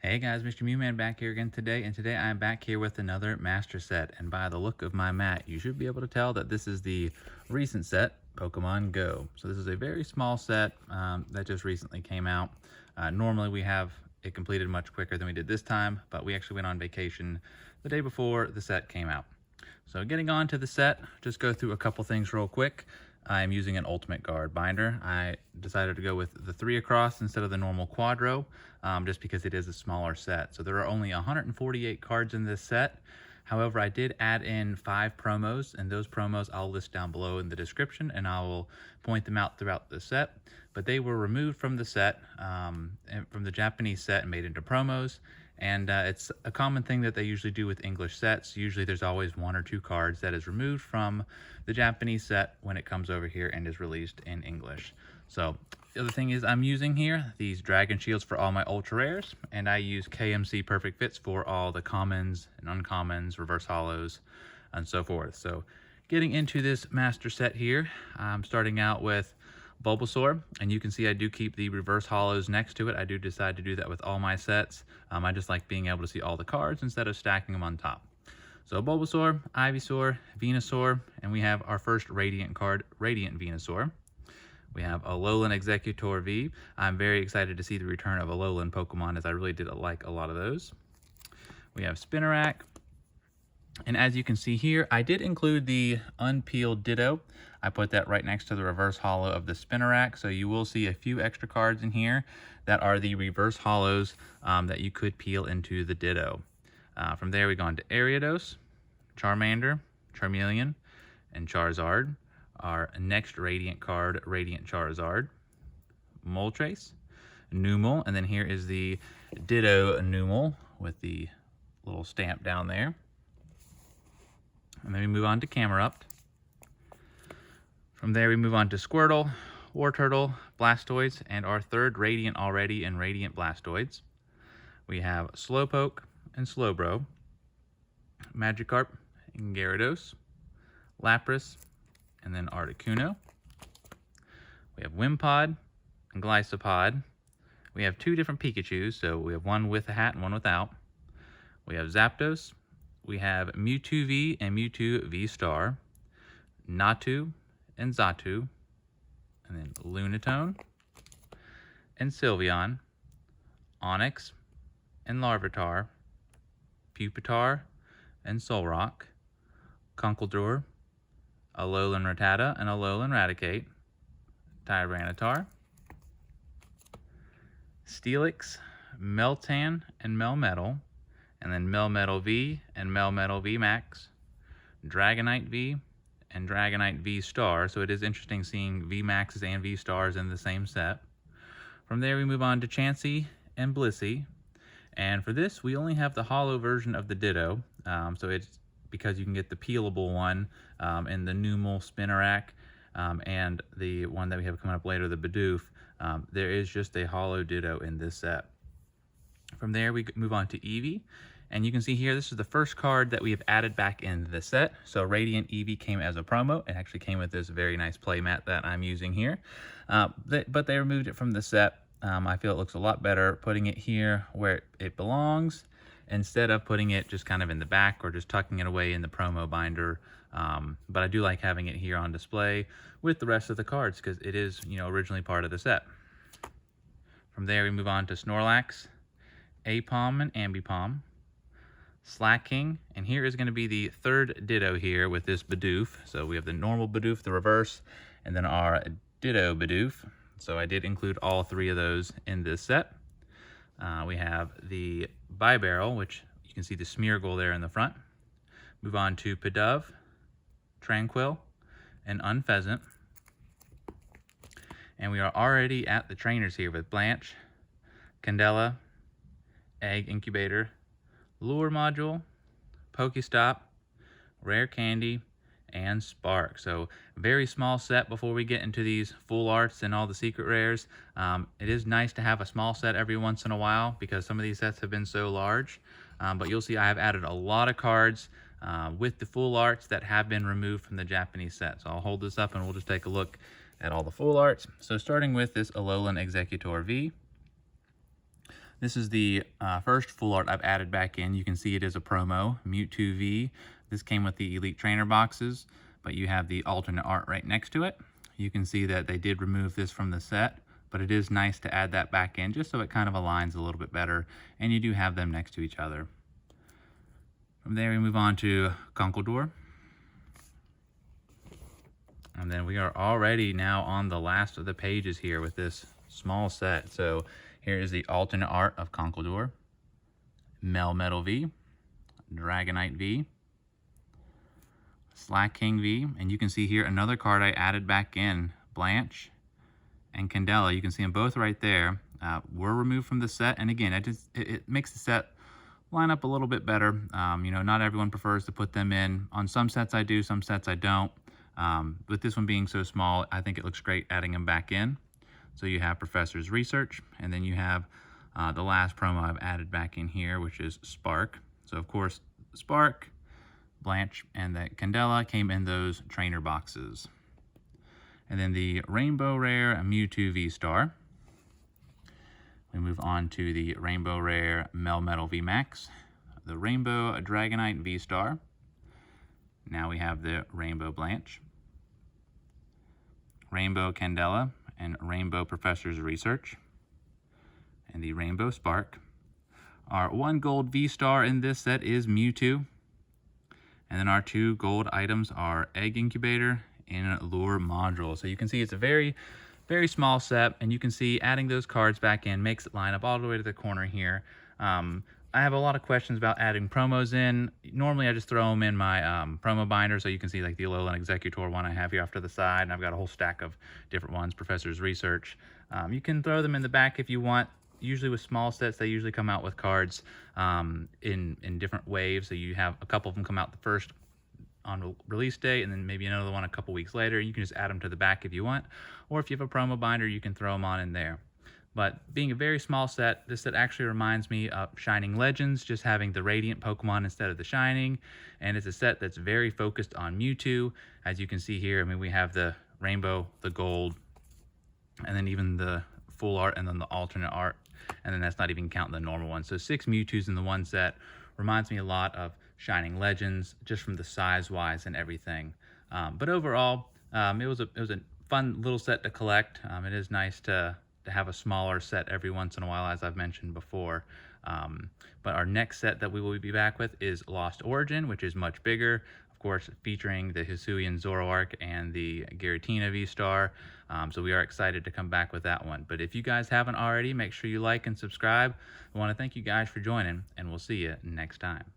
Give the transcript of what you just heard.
Hey guys, Mr. Mewman back here again today, and today I'm back here with another master set, and by the look of my mat, you should be able to tell that this is the recent set, Pokemon Go. So this is a very small set that just recently came out. Normally we have it completed much quicker than we did this time, but we actually went on vacation the day before the set came out. So getting on to the set, just go through a couple things real quick. I'm using an Ultimate Guard binder. I decided to go with the 3 across instead of the normal Quadro, just because it is a smaller set. So there are only 148 cards in this set. However, I did add in 5 promos, and those promos I'll list down below in the description, and I will point them out throughout the set. But they were removed from the set, from the Japanese set, and made into promos. And it's a common thing that they usually do with English sets. Usually there's always 1 or 2 cards that is removed from the Japanese set when it comes over here and is released in English. So the other thing is I'm using here these Dragon Shields for all my Ultra Rares, and I use KMC Perfect Fits for all the commons and uncommons, reverse holos, and so forth. So getting into this master set here, I'm starting out with Bulbasaur, and you can see I do keep the reverse holos next to it. I do decide to do that with all my sets. I just like being able to see all the cards instead of stacking them on top. So Bulbasaur, Ivysaur, Venusaur, and we have our first Radiant card, Radiant Venusaur. We have Alolan Exeggutor V. I'm very excited to see the return of Alolan Pokemon, as I really did like a lot of those. We have Spinarak. And as you can see here, I did include the Unpeeled Ditto. I put that right next to the reverse holo of the Spinarak, so you will see a few extra cards in here that are the reverse holos that you could peel into the Ditto. From there, we go on to Ariados, Charmander, Charmeleon, and Charizard. Our next Radiant card, Radiant Charizard, Moltres, Numel, and then here is the Ditto Numel with the little stamp down there. And then we move on to Camerupt. From there, we move on to Squirtle, Wartortle, Blastoise, and our third Radiant already in Radiant Blastoids. We have Slowpoke and Slowbro, Magikarp and Gyarados, Lapras, and then Articuno. We have Wimpod and Glycopod. We have 2 different Pikachus, so we have one with a hat and one without. We have Zapdos. We have Mewtwo V and Mewtwo V-Star, Natu and Xatu, and then Lunatone and Sylveon, Onix and Larvitar, Pupitar and Solrock, Conkeldurr, Alolan Rattata and Alolan Raticate, Tyranitar, Steelix, Meltan and Melmetal, and then Melmetal V and Melmetal V Max, Dragonite V and Dragonite V Star. So it is interesting seeing V Maxes and V Stars in the same set. From there, we move on to Chansey and Blissey. And for this, we only have the holo version of the Ditto. So it's because you can get the peelable one in the Numel Spinarak and the one that we have coming up later, the Bidoof. There is just a holo Ditto in this set. From there, we move on to Evie, and you can see here, this is the first card that we have added back in the set. So Radiant Evie came as a promo. It actually came with this very nice playmat that I'm using here, but they removed it from the set. I feel it looks a lot better putting it here where it belongs, instead of putting it just kind of in the back or just tucking it away in the promo binder. But I do like having it here on display with the rest of the cards because it is, originally part of the set. From there, we move on to Snorlax, Apom and Ambipom, Slacking, and here is going to be the third Ditto here with this Bidoof. So we have the normal Bidoof, the reverse, and then our Ditto Bidoof. So I did include all 3 of those in this set. We have the Bibarel, which you can see the Smeargle there in the front. Move on to Pidove, Tranquil, and Unpheasant. And we are already at the trainers here with Blanche, Candela, Egg Incubator, Lure Module, Pokestop, Rare Candy, and Spark. So very small set before we get into these full arts and all the secret rares. It is nice to have a small set every once in a while because some of these sets have been so large. But you'll see I have added a lot of cards with the full arts that have been removed from the Japanese set. So I'll hold this up and we'll just take a look at all the full arts. So starting with this Alolan Exeggutor V, This is the first full art I've added back in. You can see it is a promo, Mewtwo V. This came with the Elite Trainer boxes, but you have the alternate art right next to it. You can see that they did remove this from the set, but it is nice to add that back in just so it kind of aligns a little bit better, and you do have them next to each other. From there we move on to Conkeldurr. And then we are already now on the last of the pages here with this small set. So here is the alternate art of Conkeldurr, Melmetal V, Dragonite V, Slaking V, and you can see here another card I added back in, Blanche and Candela. You can see them both right there. Were removed from the set, and again, it makes the set line up a little bit better. You know, not everyone prefers to put them in. On some sets I do, some sets I don't. With this one being so small, I think it looks great adding them back in. So you have Professor's Research, and then you have the last promo I've added back in here, which is Spark. So of course, Spark, Blanche, and the Candela came in those trainer boxes. And then the Rainbow Rare Mewtwo V STAR. We move on to the Rainbow Rare Melmetal V Max, the Rainbow Dragonite V STAR. Now we have the Rainbow Blanche, Rainbow Candela, and Rainbow Professor's Research, and the Rainbow Spark. Our 1 gold V STAR in this set is Mewtwo, and then our 2 gold items are Egg Incubator and Lure Module. So you can see it's a very small set, and you can see adding those cards back in makes it line up all the way to the corner here. I have a lot of questions about adding promos in. Normally I just throw them in my promo binder, so you can see like the Alolan Exeggutor one I have here off to the side, and I've got a whole stack of different ones, Professor's Research. You can throw them in the back if you want. Usually with small sets, they usually come out with cards in different waves, so you have a couple of them come out the first on release date, and then maybe another one a couple weeks later. You can just add them to the back if you want, or if you have a promo binder, you can throw them on in there. But being a very small set, this set actually reminds me of Shining Legends, just having the Radiant Pokemon instead of the Shining. And it's a set that's very focused on Mewtwo. As you can see here, I mean, we have the Rainbow, the Gold, and then even the full art, and then the alternate art. And then that's not even counting the normal one. So 6 Mewtwo's in the one set reminds me a lot of Shining Legends, just from the size-wise and everything. But overall, it was a fun little set to collect. It is nice to have a smaller set every once in a while, as I've mentioned before. But our next set that we will be back with is Lost Origin, which is much bigger, of course, featuring the Hisuian Zoroark and the Giratina V-Star. So we are excited to come back with that one. But if you guys haven't already, make sure you like and subscribe. I want to thank you guys for joining, and we'll see you next time.